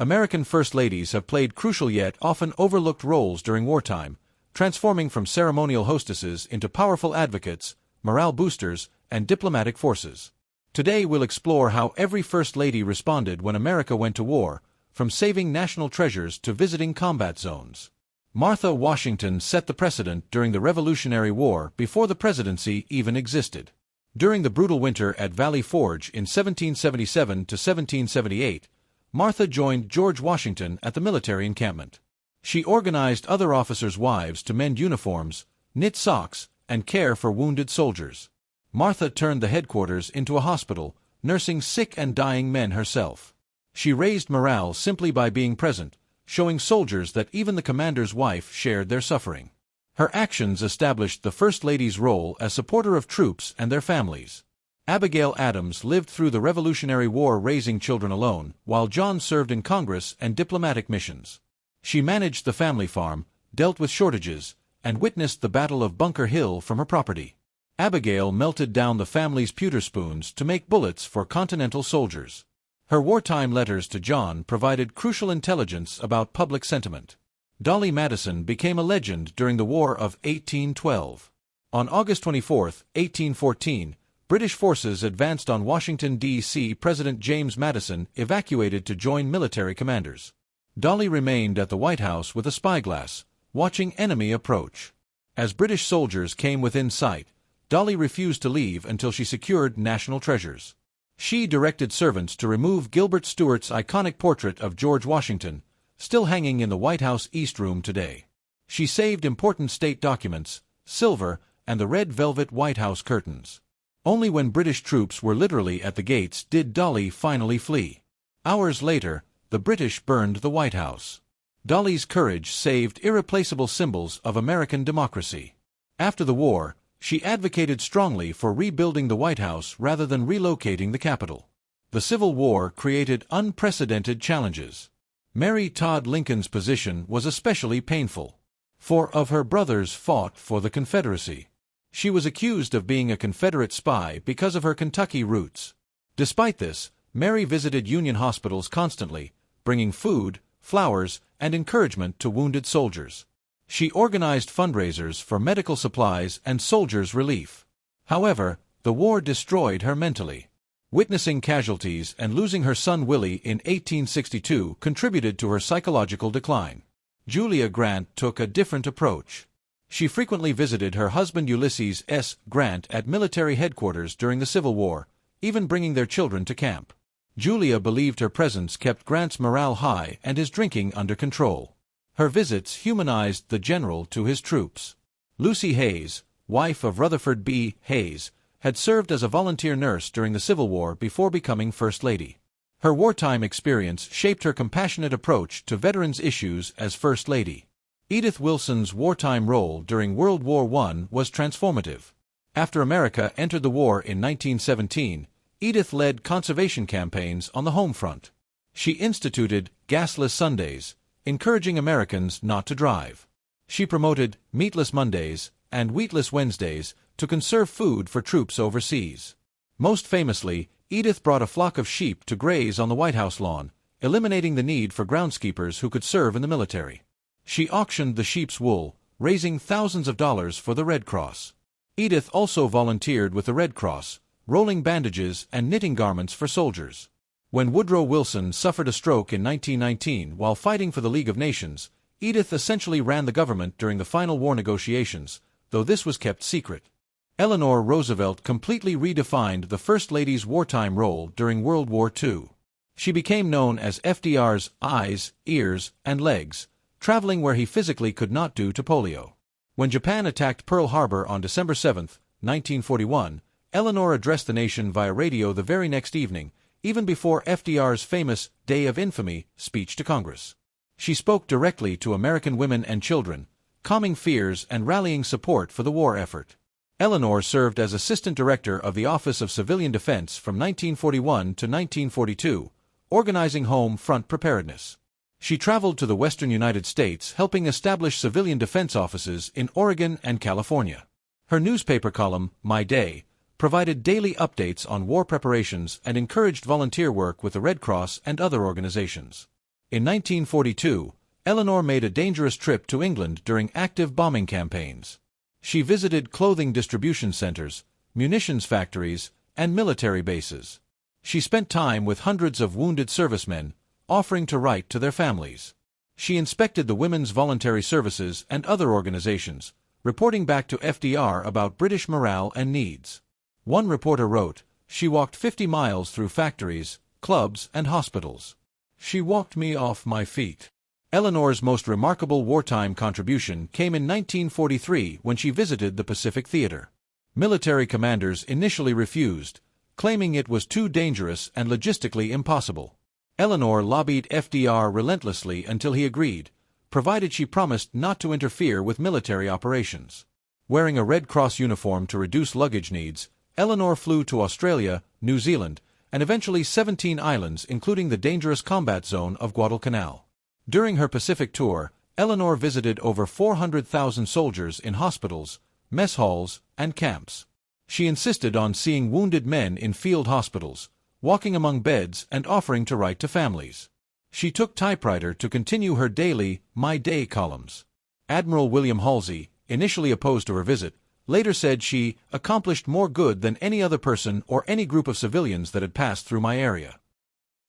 American First Ladies have played crucial yet often overlooked roles during wartime, transforming from ceremonial hostesses into powerful advocates, morale boosters, and diplomatic forces. Today we'll explore how every First Lady responded when America went to war, from saving national treasures to visiting combat zones. Martha Washington set the precedent during the Revolutionary War before the presidency even existed. During the brutal winter at Valley Forge in 1777 to 1778, Martha joined George Washington at the military encampment. She organized other officers' wives to mend uniforms, knit socks, and care for wounded soldiers. Martha turned the headquarters into a hospital, nursing sick and dying men herself. She raised morale simply by being present, showing soldiers that even the commander's wife shared their suffering. Her actions established the First Lady's role as supporter of troops and their families. Abigail Adams lived through the Revolutionary War raising children alone, while John served in Congress and diplomatic missions. She managed the family farm, dealt with shortages, and witnessed the Battle of Bunker Hill from her property. Abigail melted down the family's pewter spoons to make bullets for Continental soldiers. Her wartime letters to John provided crucial intelligence about public sentiment. Dolley Madison became a legend during the War of 1812. On August 24, 1814, British forces advanced on Washington, D.C. President James Madison evacuated to join military commanders. Dolley remained at the White House with a spyglass, watching enemy approach. As British soldiers came within sight, Dolley refused to leave until she secured national treasures. She directed servants to remove Gilbert Stuart's iconic portrait of George Washington, still hanging in the White House East Room today. She saved important state documents, silver, and the red velvet White House curtains. Only when British troops were literally at the gates did Dolley finally flee. Hours later, the British burned the White House. Dolley's courage saved irreplaceable symbols of American democracy. After the war, she advocated strongly for rebuilding the White House rather than relocating the Capitol. The Civil War created unprecedented challenges. Mary Todd Lincoln's position was especially painful. 4 of her brothers fought for the Confederacy. She was accused of being a Confederate spy because of her Kentucky roots. Despite this, Mary visited Union hospitals constantly, bringing food, flowers, and encouragement to wounded soldiers. She organized fundraisers for medical supplies and soldiers' relief. However, the war destroyed her mentally. Witnessing casualties and losing her son Willie in 1862 contributed to her psychological decline. Julia Grant took a different approach. She frequently visited her husband Ulysses S. Grant at military headquarters during the Civil War, even bringing their children to camp. Julia believed her presence kept Grant's morale high and his drinking under control. Her visits humanized the general to his troops. Lucy Hayes, wife of Rutherford B. Hayes, had served as a volunteer nurse during the Civil War before becoming First Lady. Her wartime experience shaped her compassionate approach to veterans' issues as First Lady. Edith Wilson's wartime role during World War I was transformative. After America entered the war in 1917, Edith led conservation campaigns on the home front. She instituted gasless Sundays, encouraging Americans not to drive. She promoted meatless Mondays and wheatless Wednesdays to conserve food for troops overseas. Most famously, Edith brought a flock of sheep to graze on the White House lawn, eliminating the need for groundskeepers who could serve in the military. She auctioned the sheep's wool, raising thousands of dollars for the Red Cross. Edith also volunteered with the Red Cross, rolling bandages and knitting garments for soldiers. When Woodrow Wilson suffered a stroke in 1919 while fighting for the League of Nations, Edith essentially ran the government during the final war negotiations, though this was kept secret. Eleanor Roosevelt completely redefined the First Lady's wartime role during World War II. She became known as FDR's eyes, ears, and legs, traveling where he physically could not due to polio. When Japan attacked Pearl Harbor on December 7, 1941, Eleanor addressed the nation via radio the very next evening, even before FDR's famous Day of Infamy speech to Congress. She spoke directly to American women and children, calming fears and rallying support for the war effort. Eleanor served as Assistant Director of the Office of Civilian Defense from 1941 to 1942, organizing home front preparedness. She traveled to the western United States, helping establish civilian defense offices in Oregon and California. Her newspaper column, My Day, provided daily updates on war preparations and encouraged volunteer work with the Red Cross and other organizations. In 1942, Eleanor made a dangerous trip to England during active bombing campaigns. She visited clothing distribution centers, munitions factories, and military bases. She spent time with hundreds of wounded servicemen, offering to write to their families. She inspected the Women's Voluntary Services and other organizations, reporting back to FDR about British morale and needs. One reporter wrote, "She walked 50 miles through factories, clubs, and hospitals. She walked me off my feet." Eleanor's most remarkable wartime contribution came in 1943 when she visited the Pacific Theater. Military commanders initially refused, claiming it was too dangerous and logistically impossible. Eleanor lobbied FDR relentlessly until he agreed, provided she promised not to interfere with military operations. Wearing a Red Cross uniform to reduce luggage needs, Eleanor flew to Australia, New Zealand, and eventually 17 islands including the dangerous combat zone of Guadalcanal. During her Pacific tour, Eleanor visited over 400,000 soldiers in hospitals, mess halls, and camps. She insisted on seeing wounded men in field hospitals, walking among beds and offering to write to families. She took typewriter to continue her daily My Day columns. Admiral William Halsey, initially opposed to her visit, later said she accomplished more good than any other person or any group of civilians that had passed through my area.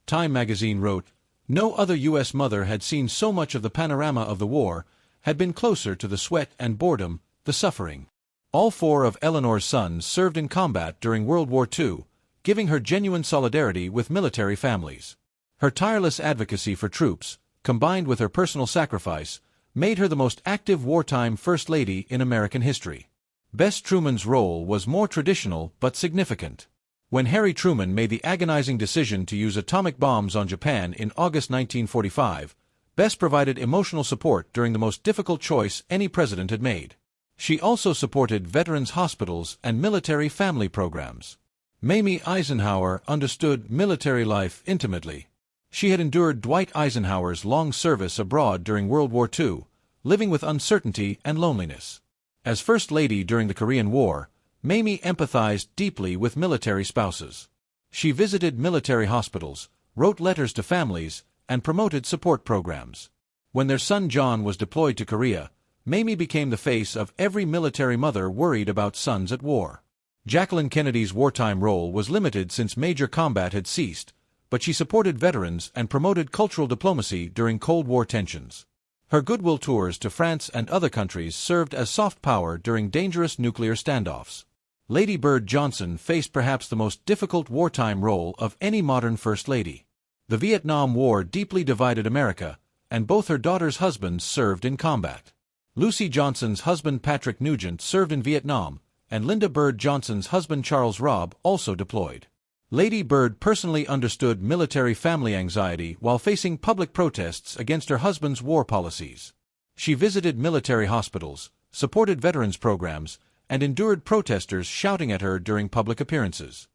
Time magazine wrote, "No other U.S. mother had seen so much of the panorama of the war, had been closer to the sweat and boredom, the suffering." All 4 of Eleanor's sons served in combat during World War II, giving her genuine solidarity with military families. Her tireless advocacy for troops, combined with her personal sacrifice, made her the most active wartime First Lady in American history. Bess Truman's role was more traditional but significant. When Harry Truman made the agonizing decision to use atomic bombs on Japan in August 1945, Bess provided emotional support during the most difficult choice any president had made. She also supported veterans' hospitals and military family programs. Mamie Eisenhower understood military life intimately. She had endured Dwight Eisenhower's long service abroad during World War II, living with uncertainty and loneliness. As First Lady during the Korean War, Mamie empathized deeply with military spouses. She visited military hospitals, wrote letters to families, and promoted support programs. When their son John was deployed to Korea, Mamie became the face of every military mother worried about sons at war. Jacqueline Kennedy's wartime role was limited since major combat had ceased, but she supported veterans and promoted cultural diplomacy during Cold War tensions. Her goodwill tours to France and other countries served as soft power during dangerous nuclear standoffs. Lady Bird Johnson faced perhaps the most difficult wartime role of any modern First Lady. The Vietnam War deeply divided America, and both her daughters' husbands served in combat. Lucy Johnson's husband Patrick Nugent served in Vietnam, and Linda Bird Johnson's husband Charles Robb also deployed. Lady Bird personally understood military family anxiety while facing public protests against her husband's war policies. She visited military hospitals, supported veterans programs, and endured protesters shouting at her during public appearances.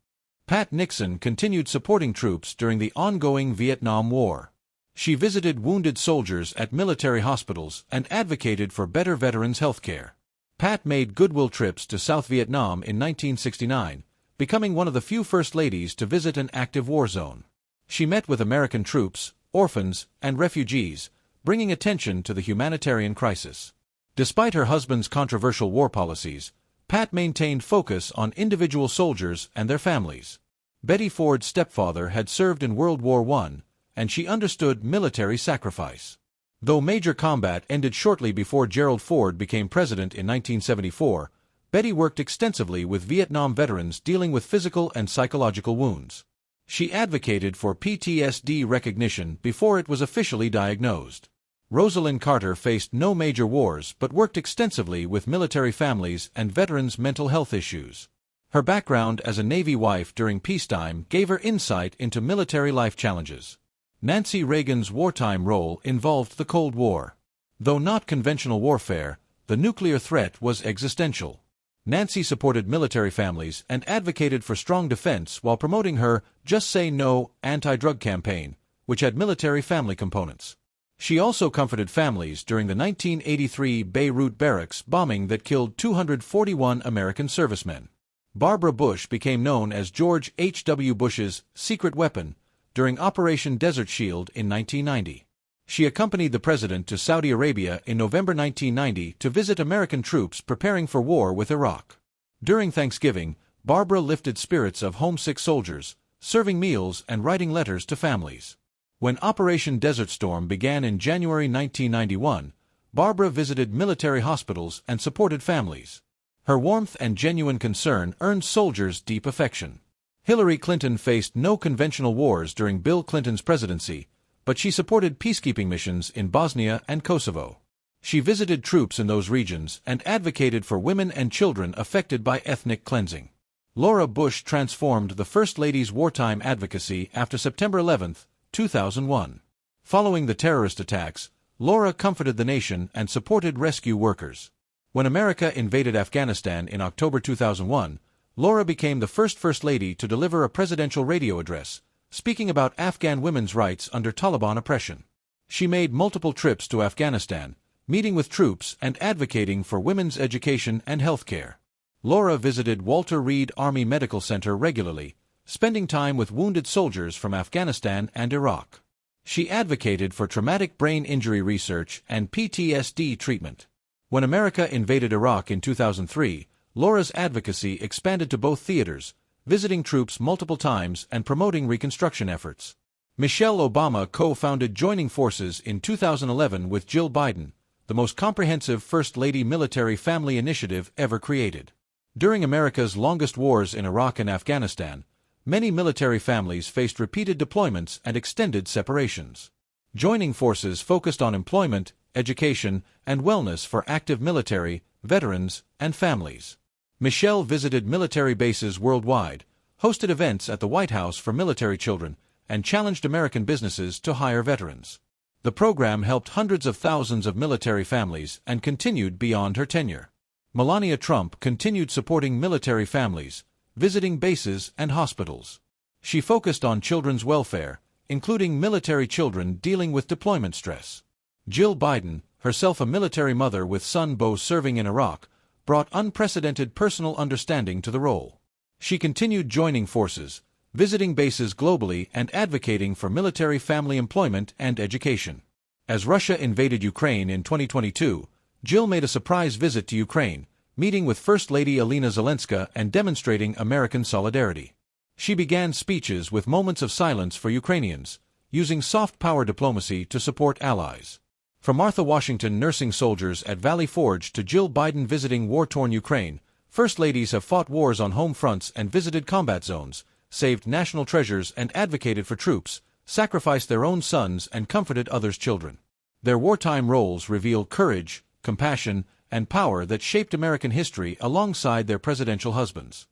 Pat Nixon continued supporting troops during the ongoing Vietnam War. She visited wounded soldiers at military hospitals and advocated for better veterans' health care. Pat made goodwill trips to South Vietnam in 1969, becoming one of the few First Ladies to visit an active war zone. She met with American troops, orphans, and refugees, bringing attention to the humanitarian crisis. Despite her husband's controversial war policies, Pat maintained focus on individual soldiers and their families. Betty Ford's stepfather had served in World War I, and she understood military sacrifice. Though major combat ended shortly before Gerald Ford became president in 1974, Betty worked extensively with Vietnam veterans dealing with physical and psychological wounds. She advocated for PTSD recognition before it was officially diagnosed. Rosalind Carter faced no major wars but worked extensively with military families and veterans' mental health issues. Her background as a Navy wife during peacetime gave her insight into military life challenges. Nancy Reagan's wartime role involved the Cold War. Though not conventional warfare, the nuclear threat was existential. Nancy supported military families and advocated for strong defense while promoting her Just Say No anti-drug campaign, which had military family components. She also comforted families during the 1983 Beirut barracks bombing that killed 241 American servicemen. Barbara Bush became known as George H. W. Bush's secret weapon during Operation Desert Shield in 1990. She accompanied the president to Saudi Arabia in November 1990 to visit American troops preparing for war with Iraq. During Thanksgiving, Barbara lifted spirits of homesick soldiers, serving meals and writing letters to families. When Operation Desert Storm began in January 1991, Barbara visited military hospitals and supported families. Her warmth and genuine concern earned soldiers deep affection. Hillary Clinton faced no conventional wars during Bill Clinton's presidency, but she supported peacekeeping missions in Bosnia and Kosovo. She visited troops in those regions and advocated for women and children affected by ethnic cleansing. Laura Bush transformed the First Lady's wartime advocacy after September 11, 2001. Following the terrorist attacks, Laura comforted the nation and supported rescue workers. When America invaded Afghanistan in October 2001, Laura became the First Lady to deliver a presidential radio address, speaking about Afghan women's rights under Taliban oppression. She made multiple trips to Afghanistan, meeting with troops and advocating for women's education and health care. Laura visited Walter Reed Army Medical Center regularly, spending time with wounded soldiers from Afghanistan and Iraq. She advocated for traumatic brain injury research and PTSD treatment. When America invaded Iraq in 2003, Laura's advocacy expanded to both theaters, visiting troops multiple times and promoting reconstruction efforts. Michelle Obama co-founded Joining Forces in 2011 with Jill Biden, the most comprehensive First Lady military family initiative ever created. During America's longest wars in Iraq and Afghanistan, many military families faced repeated deployments and extended separations. Joining Forces focused on employment, education, and wellness for active military, veterans, and families. Michelle visited military bases worldwide, hosted events at the White House for military children, and challenged American businesses to hire veterans. The program helped hundreds of thousands of military families and continued beyond her tenure. Melania Trump continued supporting military families, visiting bases and hospitals. She focused on children's welfare, including military children dealing with deployment stress. Jill Biden, herself a military mother with son Beau serving in Iraq, brought unprecedented personal understanding to the role. She continued joining forces, visiting bases globally and advocating for military family employment and education. As Russia invaded Ukraine in 2022, Jill made a surprise visit to Ukraine, meeting with First Lady Alina Zelenska and demonstrating American solidarity. She began speeches with moments of silence for Ukrainians, using soft power diplomacy to support allies. From Martha Washington nursing soldiers at Valley Forge to Jill Biden visiting war-torn Ukraine, First Ladies have fought wars on home fronts and visited combat zones, saved national treasures and advocated for troops, sacrificed their own sons and comforted others' children. Their wartime roles reveal courage, compassion, and power that shaped American history alongside their presidential husbands.